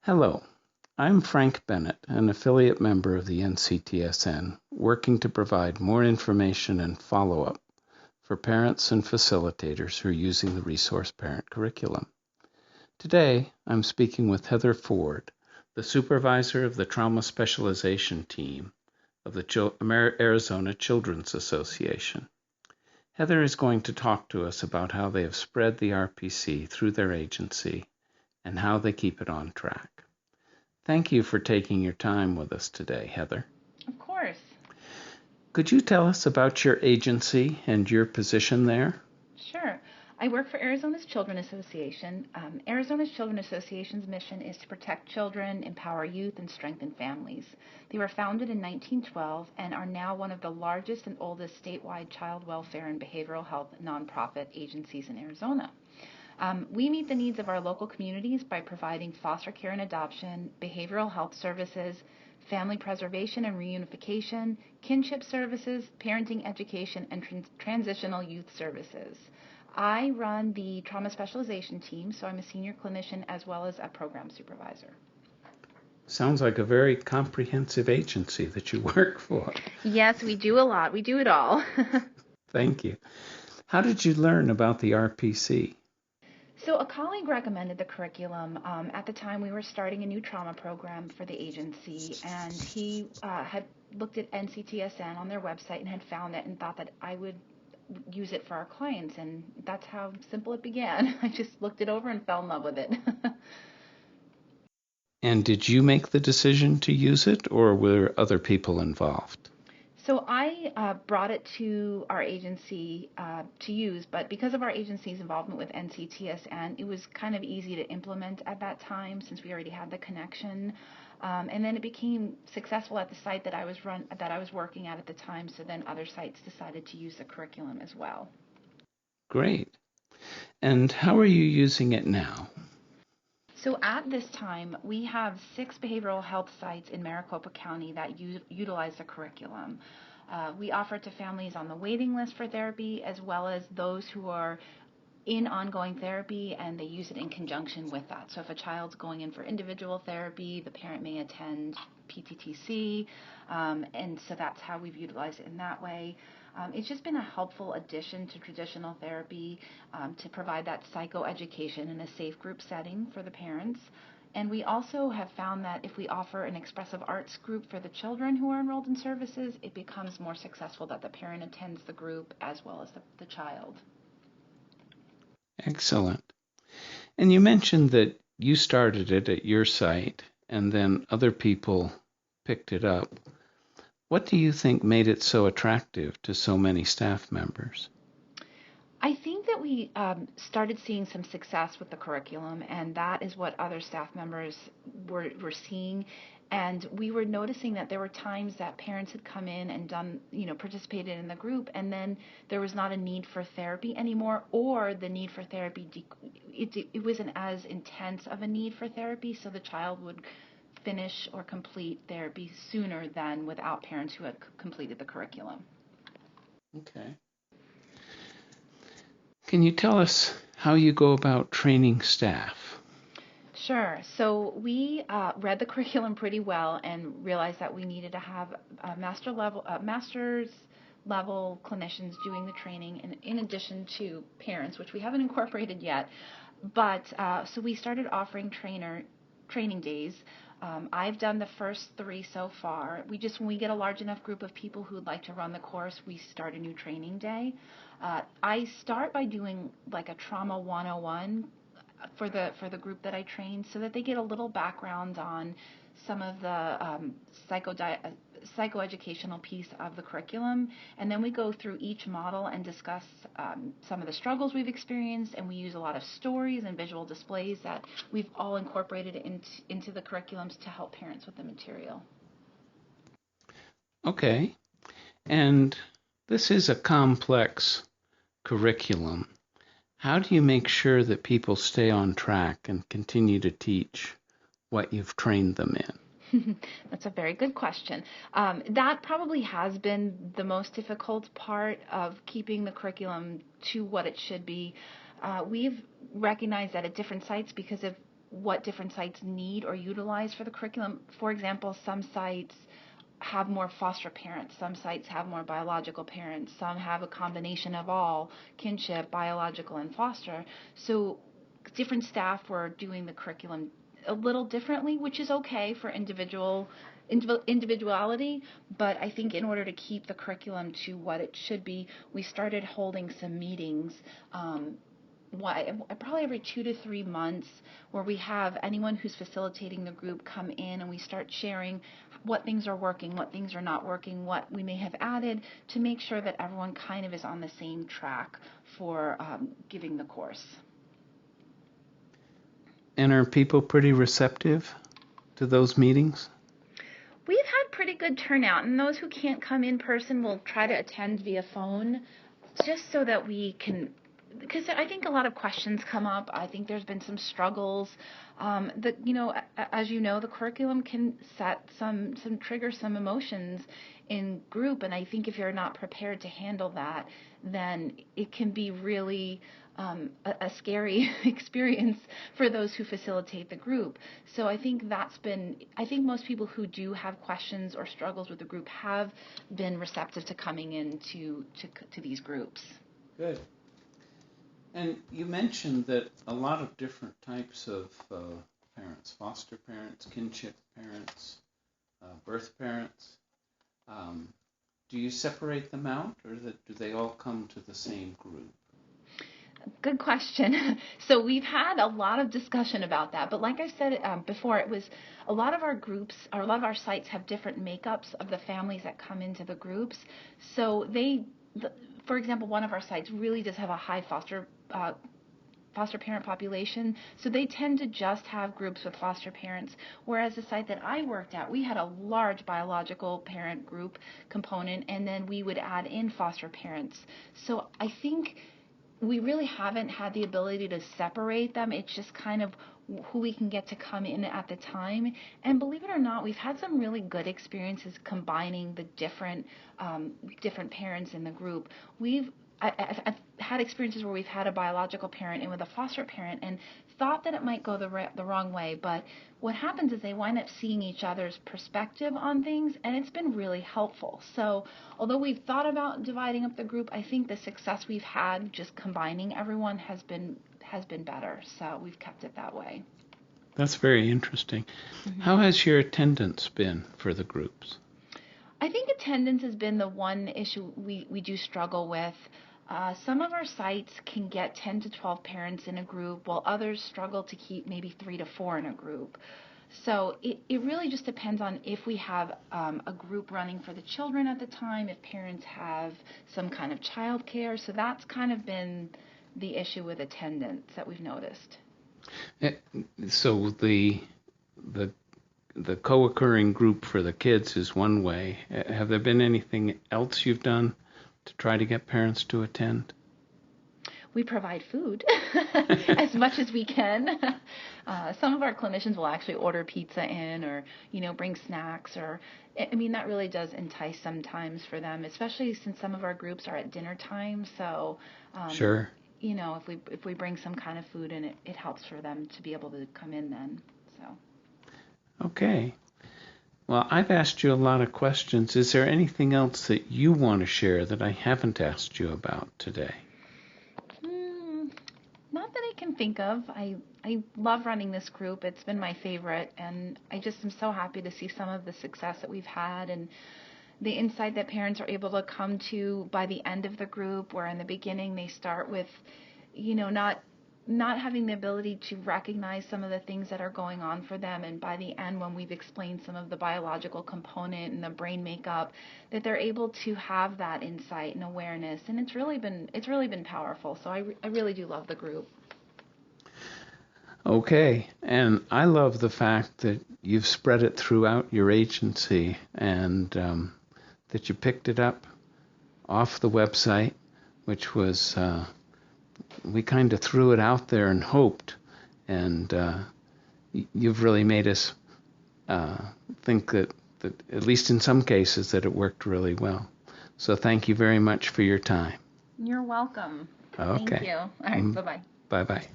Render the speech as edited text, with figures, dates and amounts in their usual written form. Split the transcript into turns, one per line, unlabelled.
Hello, I'm Frank Bennett, an affiliate member of the NCTSN, working to provide more information and follow-up for parents and facilitators who are using the Resource Parent curriculum. Today, I'm speaking with Heather Ford, the Supervisor of the Trauma Specialization Team of the Arizona Children's Association. Heather is going to talk to us about how they have spread the RPC through their agency and how they keep it on track. Thank you for taking your time with us today, Heather.
Of course.
Could you tell us about your agency and your position there?
Sure. I work for Arizona's Children's Association. Arizona's Children's Association's mission is to protect children, empower youth, and strengthen families. They were founded in 1912 and are now one of the largest and oldest statewide child welfare and behavioral health nonprofit agencies in Arizona. We meet the needs of our local communities by providing foster care and adoption, behavioral health services, family preservation and reunification, kinship services, parenting education, and transitional youth services. I run the Trauma Specialization Team, so I'm a senior clinician as well as a program supervisor.
Sounds like a very comprehensive agency that you work for.
Yes, we do a lot. We do it all.
Thank you. How did you learn about the RPC?
So a colleague recommended the curriculum. At the time, we were starting a new trauma program for the agency, and he had looked at NCTSN on their website and had found it and thought that I would use it for our clients, and that's how simple it began. I just looked it over and fell in love with it.
And did you make the decision to use it, or were other people involved?
So I brought it to our agency to use, but because of our agency's involvement with NCTSN, it was kind of easy to implement at that time since we already had the connection. And then it became successful at the site that I was working at the time. So then other sites decided to use the curriculum as well.
Great. And how are you using it now?
So at this time, we have 6 behavioral health sites in Maricopa County that utilize the curriculum. We offer it to families on the waiting list for therapy, as well as those who are in ongoing therapy, and they use it in conjunction with that. So if a child's going in for individual therapy, the parent may attend PTTC, and so that's how we've utilized it in that way. It's just been a helpful addition to traditional therapy to provide that psychoeducation in a safe group setting for the parents. And we also have found that if we offer an expressive arts group for the children who are enrolled in services, it becomes more successful that the parent attends the group as well as the child.
Excellent. And you mentioned that you started it at your site and then other people picked it up. What do you think made it so attractive to so many staff members?
I think that we started seeing some success with the curriculum, and that is what other staff members were seeing. And we were noticing that there were times that parents had come in and participated in the group, and then there was not a need for therapy anymore, or the need for therapy, it wasn't as intense of a need for therapy, so the child would finish or complete therapy sooner than without parents who had completed the curriculum.
Okay. Can you tell us how you go about training staff?
Sure. So we read the curriculum pretty well and realized that we needed to have master's level clinicians doing the training in addition to parents, which we haven't incorporated yet. But so we started offering training days. I've done the first 3 so far. When we get a large enough group of people who would like to run the course, we start a new training day. I start by doing like a trauma 101 for the group that I train, so that they get a little background on some of the psychoeducational piece of the curriculum, and then we go through each model and discuss some of the struggles we've experienced, and we use a lot of stories and visual displays that we've all incorporated into the curriculums to help parents with the material.
Okay, and this is a complex curriculum. How do you make sure that people stay on track and continue to teach what you've trained them in?
That's a very good question. That probably has been the most difficult part of keeping the curriculum to what it should be. We've recognized that at different sites, because of what different sites need or utilize for the curriculum. For example, some sites have more foster parents, some sites have more biological parents, some have a combination of all, kinship, biological, and foster. So different staff were doing the curriculum a little differently, which is okay for individuality, but I think in order to keep the curriculum to what it should be, we started holding some meetings probably every 2 to 3 months, where we have anyone who's facilitating the group come in and we start sharing what things are working, what things are not working, what we may have added, to make sure that everyone kind of is on the same track for giving the course.
And are people pretty receptive to those meetings?
We've had pretty good turnout, and those who can't come in person will try to attend via phone, just so that we can, because I think a lot of questions come up. I think there's been some struggles. As you know, the curriculum can trigger some emotions in group, and I think if you're not prepared to handle that, then it can be really a scary experience for those who facilitate the group. So I think I think most people who do have questions or struggles with the group have been receptive to coming into to these groups.
Good. And you mentioned that a lot of different types of parents, foster parents, kinship parents, birth parents, do you separate them out, or do they all come to the same group?
Good question. So we've had a lot of discussion about that, but like I said before, it was a lot of our groups, or a lot of our sites have different makeups of the families that come into the groups. So for example, one of our sites really does have a high foster parent population, so they tend to just have groups with foster parents, whereas the site that I worked at, we had a large biological parent group component, and then we would add in foster parents. So I think we really haven't had the ability to separate them. It's just kind of who we can get to come in at the time. And believe it or not, we've had some really good experiences combining the different parents in the group. I've had experiences where we've had a biological parent in with a foster parent and thought that it might go the wrong way, but what happens is they wind up seeing each other's perspective on things, and it's been really helpful. So although we've thought about dividing up the group, I think the success we've had just combining everyone has been better, so we've kept it that way.
That's very interesting. Mm-hmm. How has your attendance been for the groups?
I think attendance has been the one issue we do struggle with. Some of our sites can get 10 to 12 parents in a group, while others struggle to keep maybe 3 to 4 in a group. So it really just depends on if we have a group running for the children at the time, if parents have some kind of child care. So that's kind of been the issue with attendance that we've noticed.
So the co-occurring group for the kids is one way. Have there been anything else you've done to try to get parents to attend?
We provide food as much as we can. Some of our clinicians will actually order pizza in, or bring snacks, or that really does entice sometimes for them, especially since some of our groups are at dinner time. So
sure,
if we bring some kind of food in, it helps for them to be able to come in then. So
okay. Well, I've asked you a lot of questions. Is there anything else that you want to share that I haven't asked you about today?
Not that I can think of. I love running this group. It's been my favorite, and I just am so happy to see some of the success that we've had and the insight that parents are able to come to by the end of the group, where in the beginning they start with, not having the ability to recognize some of the things that are going on for them, and by the end, when we've explained some of the biological component and the brain makeup, that they're able to have that insight and awareness, and it's really been powerful. So I really do love the group.
Okay, and I love the fact that you've spread it throughout your agency, and that you picked it up off the website, which was we kind of threw it out there and hoped, and you've really made us think that at least in some cases that it worked really well. So thank you very much for your time.
You're welcome.
Okay.
Thank you. All right, bye-bye.
Bye-bye.